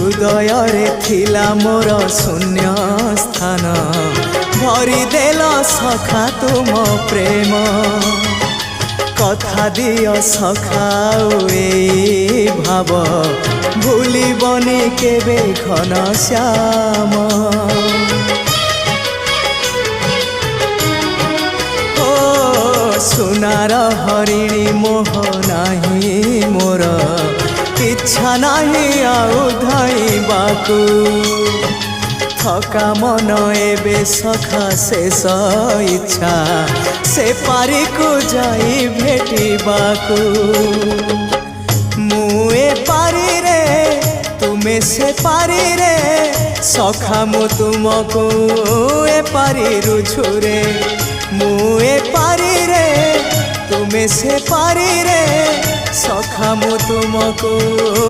हृदय रे थिला मोर शून्य स्थान भरी देल सखा तुम प्रेम कथा दियो सखाओ ए भाव भूलिबनी केबे घन श्याम ओ सुनार हरिणी मोह नाही मोर इच्छा नहीं आउ धाइबाकू थका मन एबे सखा शेष इच्छा से पारी को जाई भेटिबाकू मुए पारी रे तुमे से पारी रे सखा मु तुमको ए पारी रुझुरे मुए पारी रे तुमे से पारी रे सखा मु तुमको।